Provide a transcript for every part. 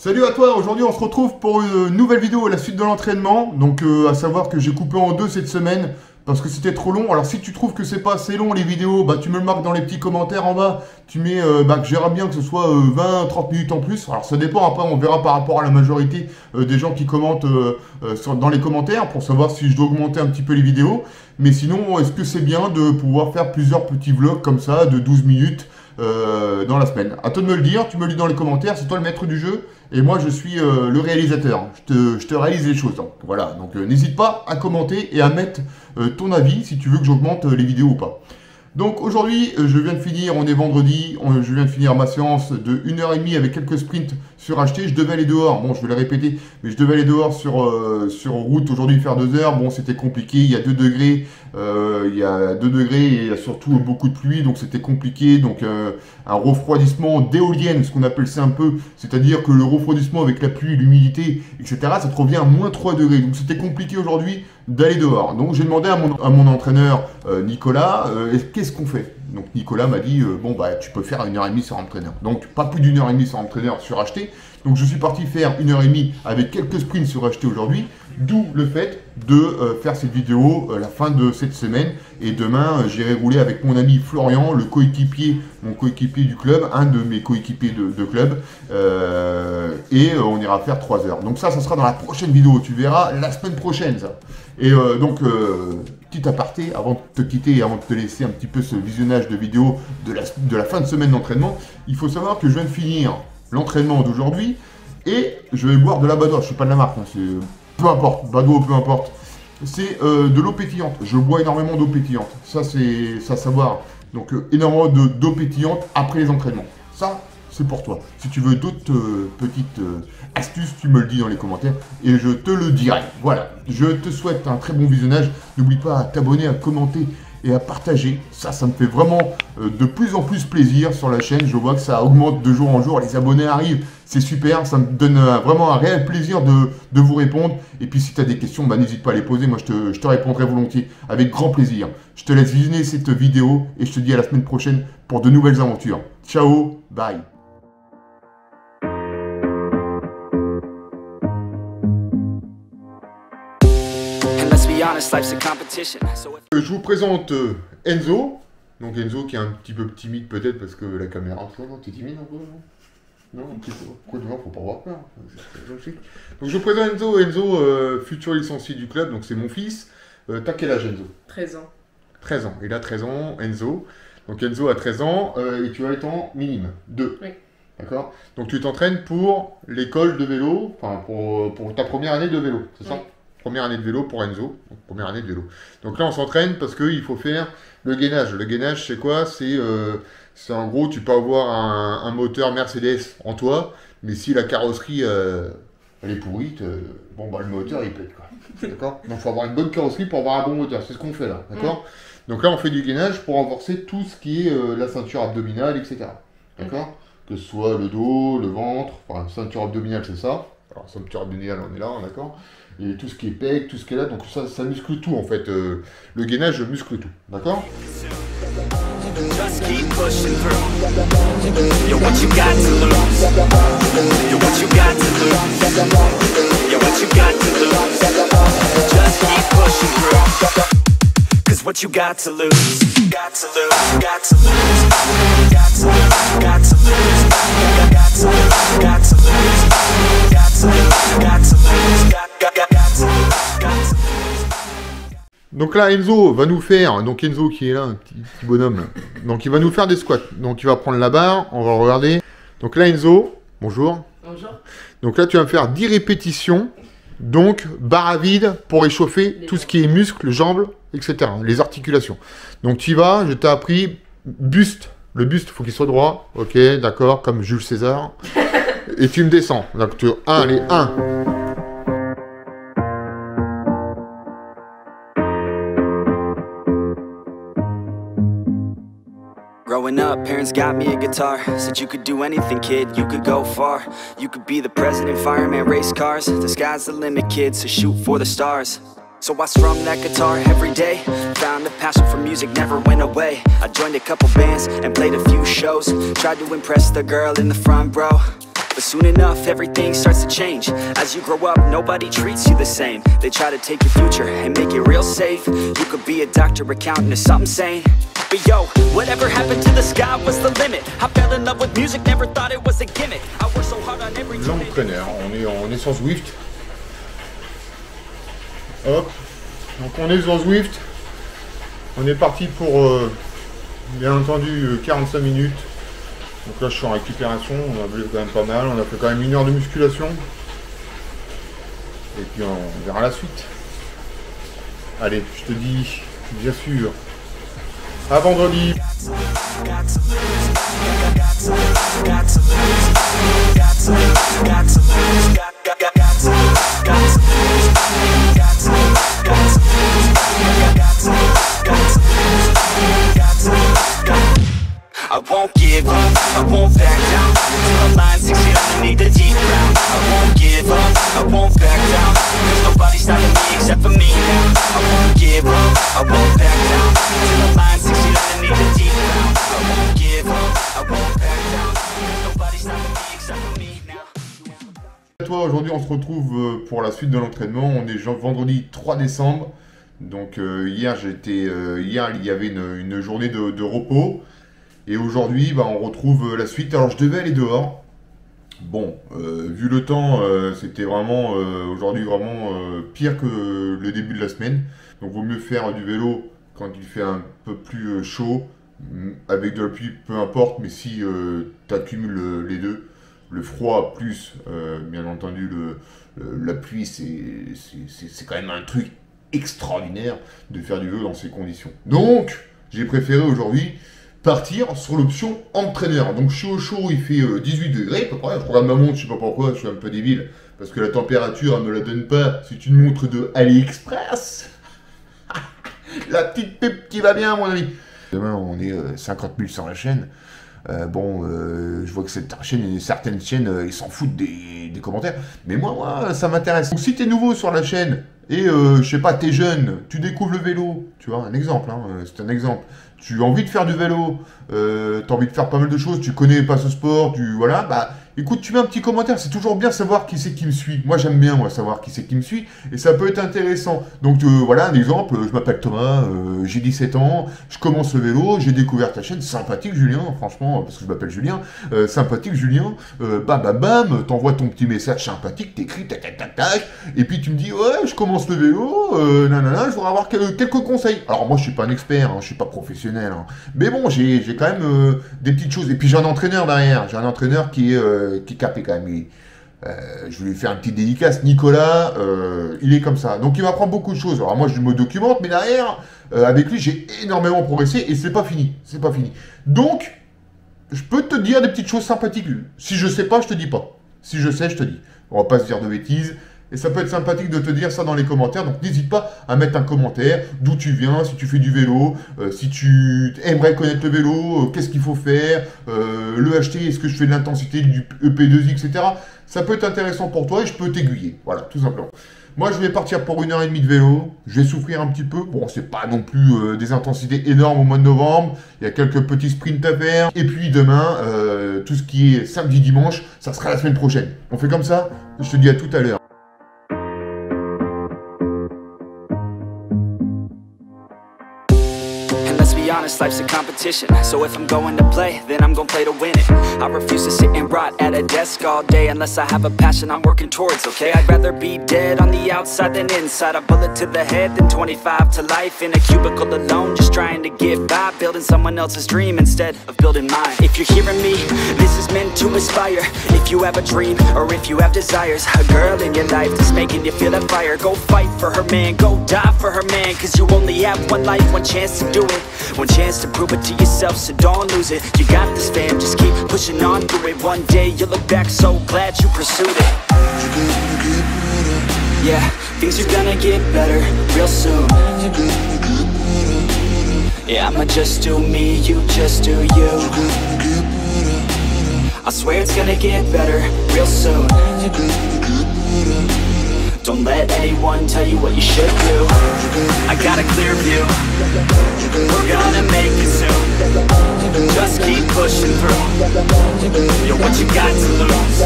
Salut à toi, aujourd'hui on se retrouve pour une nouvelle vidéo à la suite de l'entraînement. Donc à savoir que j'ai coupé en deux cette semaine parce que c'était trop long. Alors si tu trouves que c'est pas assez long les vidéos, bah tu me le marques dans les petits commentaires en bas. Tu mets que j'aimerais bien que ce soit 20-30 minutes en plus. Alors ça dépend, après on verra par rapport à la majorité des gens qui commentent dans les commentaires pour savoir si je dois augmenter un petit peu les vidéos. Mais sinon, est-ce que c'est bien de pouvoir faire plusieurs petits vlogs comme ça de 12 minutes dans la semaine? À toi de me le dire, tu me le dis dans les commentaires, c'est toi le maître du jeu et moi je suis le réalisateur, je te réalise les choses. Donc, voilà, donc n'hésite pas à commenter et à mettre ton avis si tu veux que j'augmente les vidéos ou pas. Donc aujourd'hui, je viens de finir, on est vendredi, je viens de finir ma séance de 1h30 avec quelques sprints sur acheté. Je devais aller dehors, bon je vais le répéter, mais je devais aller dehors sur route aujourd'hui faire 2 heures. Bon c'était compliqué, il y a 2 degrés, et il y a surtout beaucoup de pluie, donc c'était compliqué. Donc un refroidissement d'éolienne, ce qu'on appelle ça un peu, c'est-à-dire que le refroidissement avec la pluie, l'humidité, etc., ça te revient à moins 3 degrés. Donc c'était compliqué aujourd'hui d'aller dehors. Donc j'ai demandé à mon entraîneur Nicolas, qu'est-ce qu'on fait? Donc Nicolas m'a dit, bon bah tu peux faire 1h30 sur entraîneur. Donc pas plus d'1h30 sur entraîneur sur acheté. Donc je suis parti faire 1h30 avec quelques sprints sur acheté aujourd'hui. D'où le fait de faire cette vidéo la fin de cette semaine. Et demain j'irai rouler avec mon ami Florian, mon coéquipier du club, un de mes coéquipiers de club. Et on ira faire 3 heures. Donc ça sera dans la prochaine vidéo. Tu verras la semaine prochaine ça. Et donc, petit aparté, avant de te quitter et avant de te laisser un petit peu ce visionnage de vidéo de la fin de semaine d'entraînement, il faut savoir que je viens de finir l'entraînement d'aujourd'hui et je vais boire de la Badoit. Je ne suis pas de la marque, hein, peu importe, Badoit, peu importe. C'est de l'eau pétillante. Je bois énormément d'eau pétillante. Ça, c'est à savoir. Donc, énormément d'eau pétillante après les entraînements. Ça, c'est pour toi. Si tu veux d'autres petites astuces, tu me le dis dans les commentaires et je te le dirai. Voilà, je te souhaite un très bon visionnage. N'oublie pas à t'abonner, à commenter et à partager. Ça me fait vraiment de plus en plus plaisir sur la chaîne. Je vois que ça augmente de jour en jour. Les abonnés arrivent, c'est super. Ça me donne vraiment un réel plaisir de vous répondre. Et puis si tu as des questions, bah, n'hésite pas à les poser. Moi, je te répondrai volontiers avec grand plaisir. Je te laisse visionner cette vidéo et je te dis à la semaine prochaine pour de nouvelles aventures. Ciao, bye. Je vous présente Enzo. Donc Enzo qui est un petit peu timide peut-être parce que la caméra... Non, t'es timide un peu, non? Non, un petit peu. Pourquoi non, faut pas avoir peur. Donc je vous présente Enzo. Enzo, futur licencié du club, donc c'est mon fils. T'as quel âge Enzo? 13 ans. 13 ans. Il a 13 ans, Enzo. Donc Enzo a 13 ans et tu vas être en minime 2. Oui. D'accord? Donc tu t'entraînes pour l'école de vélo, enfin pour ta première année de vélo, c'est ça? Oui. Première année de vélo pour Enzo, donc première année de vélo. Donc là, on s'entraîne parce qu'il faut faire le gainage. Le gainage, c'est quoi? C'est en gros, tu peux avoir un moteur Mercedes en toi, mais si la carrosserie elle est pourrie, bon, bah, le moteur il pète, quoi. D'accord? Donc il faut avoir une bonne carrosserie pour avoir un bon moteur. C'est ce qu'on fait là. D'accord? Donc là, on fait du gainage pour renforcer tout ce qui est la ceinture abdominale, etc. D'accord? Que ce soit le dos, le ventre, enfin, ceinture abdominale, c'est ça. Alors, ceinture abdominale, on est là, d'accord? Et tout ce qui est pec, tout ce qui est là, donc ça muscle tout en fait. Le gainage muscle tout, d'accord? What you got to lose, got to lose, got to lose, got to lose, got to lose, got to lose, got to lose, got to lose, got to lose, got to lose. Donc là Enzo va nous faire, donc Enzo qui est là, un petit bonhomme là. Donc il va nous faire des squats. Donc il va prendre la barre, on va regarder. Donc là Enzo, bonjour. Bonjour. Donc là tu vas me faire 10 répétitions. Donc, barre à vide pour échauffer tout ce qui est muscles, jambes, etc. Les articulations. Donc, tu y vas, je t'ai appris buste. Le buste, il faut qu'il soit droit. Ok, d'accord, comme Jules César. Et tu me descends. Donc, allez, 1. Growing up, parents got me a guitar. Said you could do anything, kid, you could go far. You could be the president, fireman, race cars. The sky's the limit, kid, so shoot for the stars. So I strummed that guitar every day. Found a passion for music, never went away. I joined a couple bands and played a few shows. Tried to impress the girl in the front row. But soon enough, everything starts to change. As you grow up, nobody treats you the same. They try to take your future and make it real safe. You could be a doctor, accountant, or something sane. But yo, whatever happened to the sky was the limit. I fell in love with music, never thought it was a gimmick. I worked so hard on every L'entraîneur, on est sur Zwift. Hop, donc on est sur Zwift. On est parti pour, bien entendu, 45 minutes. Donc là je suis en récupération, on a vu quand même pas mal, on a fait quand même 1 heure de musculation. Et puis on verra la suite. Allez, je te dis, bien sûr, à vendredi. I won't give up, I won't back down till the line 6 feet underneath the deep ground. I won't give up, I won't back down. There's nobody stopping me except for me now. I won't give up, I won't back down till the line 6 feet underneath the deep ground. I won't give up, I won't back down. There's nobody stopping me except for me now. Toi, aujourd'hui on se retrouve pour la suite de l'entraînement. On est vendredi 3 décembre. Donc hier il y avait une journée de repos. Et aujourd'hui, bah, on retrouve la suite. Alors, je devais aller dehors. Bon, vu le temps, c'était vraiment, aujourd'hui, vraiment pire que le début de la semaine. Donc, vaut mieux faire du vélo quand il fait un peu plus chaud, avec de la pluie, peu importe. Mais si tu accumules les deux, le froid plus, bien entendu, la pluie, c'est quand même un truc extraordinaire de faire du vélo dans ces conditions. Donc, j'ai préféré aujourd'hui partir sur l'option entraîneur. Donc je suis au chaud, il fait 18 degrés à peu près. Je regarde ma montre, je sais pas pourquoi, je suis un peu débile. Parce que la température, elle me la donne pas. C'est une montre de AliExpress. La petite pub qui va bien, mon ami. Demain, on est 50 000 sur la chaîne. Je vois que certaines chaînes, ils s'en foutent des commentaires. Mais moi, ça m'intéresse. Donc si tu es nouveau sur la chaîne, et je sais pas, t'es jeune, tu découvres le vélo, tu vois, un exemple, hein, c'est un exemple. Tu as envie de faire du vélo, tu as envie de faire pas mal de choses, tu connais pas ce sport, voilà, bah écoute, tu mets un petit commentaire, c'est toujours bien savoir qui c'est qui me suit. Moi j'aime bien savoir qui c'est qui me suit, et ça peut être intéressant. Donc voilà un exemple, je m'appelle Thomas, j'ai 17 ans, je commence le vélo, j'ai découvert ta chaîne, sympathique Julien, franchement, parce que je m'appelle Julien, sympathique Julien, bam, t'envoies ton petit message sympathique, t'écris, tac, et puis tu me dis, ouais, je commence le vélo, je voudrais avoir quelques conseils. Alors moi je suis pas un expert, hein, je suis pas professionnel, hein, mais bon, j'ai quand même des petites choses, et puis j'ai un entraîneur derrière, j'ai un entraîneur qui capte quand même. Je vais lui faire un petit dédicace. Nicolas, il est comme ça. Donc il m'apprend beaucoup de choses. Alors moi je me documente, mais derrière, avec lui, j'ai énormément progressé et c'est pas fini. C'est pas fini. Donc, je peux te dire des petites choses sympathiques. Si je sais pas, je te dis pas. Si je sais, je te dis. On va pas se dire de bêtises. Et ça peut être sympathique de te dire ça dans les commentaires. Donc n'hésite pas à mettre un commentaire, d'où tu viens, si tu fais du vélo, si tu aimerais connaître le vélo, qu'est-ce qu'il faut faire, le acheter, est-ce que je fais de l'intensité, du EP2I, etc. Ça peut être intéressant pour toi et je peux t'aiguiller. Voilà, tout simplement. Moi, je vais partir pour 1h30 de vélo. Je vais souffrir un petit peu. Bon, c'est pas non plus des intensités énormes au mois de novembre. Il y a quelques petits sprints à faire. Et puis demain, tout ce qui est samedi, dimanche, ça sera la semaine prochaine. On fait comme ça. Je te dis à tout à l'heure. Honest, life's a competition. So if I'm going to play, then I'm gonna play to win it. I refuse to sit and rot at a desk all day unless I have a passion I'm working towards, okay? I'd rather be dead on the outside than inside. A bullet to the head than 25 to life in a cubicle alone, just trying to get by, building someone else's dream instead of building mine. If you're hearing me, this is meant to inspire. If you have a dream or if you have desires, a girl in your life that's making you feel that fire, go fight for her man, go die for her man, cause you only have one life, one chance to do it. One chance to prove it to yourself, so don't lose it. You got this, fam, just keep pushing on through it. One day you'll look back so glad you pursued it. Yeah, things are gonna get better real soon. Yeah, I'ma just do me, you just do you. I swear it's gonna get better real soon. Don't let anyone tell you what you should do. I got a clear view, we're gonna make it soon. Just keep pushing through. You're what you got to lose.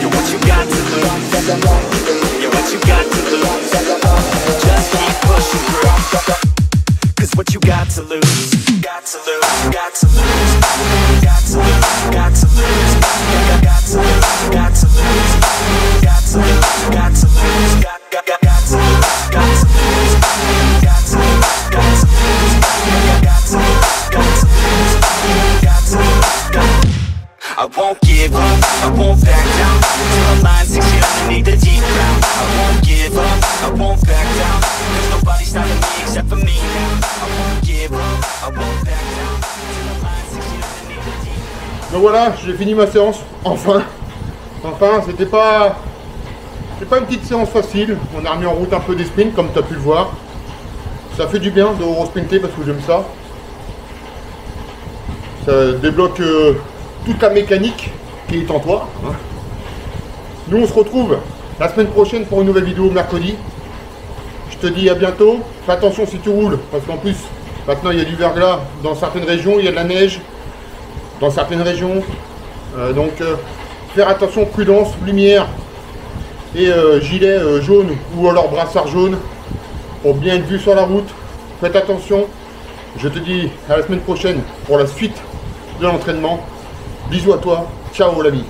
You're what you got to lose. You're what you got to lose. Just keep pushing through. Cause what you got to lose. Got to lose. Got to lose. Got to lose. Got to lose. Got to lose. Got to lose. Got to lose. Got to lose. Got to lose. Got to lose. Got to lose. Got to lose. Got to lose. Got to lose. Got to lose. I won't give up, I won't back down till I'm lying 6 feet underneath the deep ground. I won't give up, I won't back down. There's nobody stopping me except for me now. I won't give up, I won't back down till I'm lying 6 feet underneath the deep ground. Donc voilà, j'ai fini ma séance, enfin, c'était pas une petite séance facile, on a remis en route un peu des sprints comme tu as pu le voir. Ça fait du bien de re-sprinter parce que j'aime ça. Ça débloque toute la mécanique qui est en toi. Nous on se retrouve la semaine prochaine pour une nouvelle vidéo mercredi. Je te dis à bientôt, fais attention si tu roules, parce qu'en plus maintenant il y a du verglas dans certaines régions, il y a de la neige dans certaines régions. Donc faire attention, prudence, lumière et gilet jaune ou alors brassard jaune pour bien être vu sur la route. Faites attention. Je te dis à la semaine prochaine pour la suite de l'entraînement. Bisous à toi. Ciao l'ami.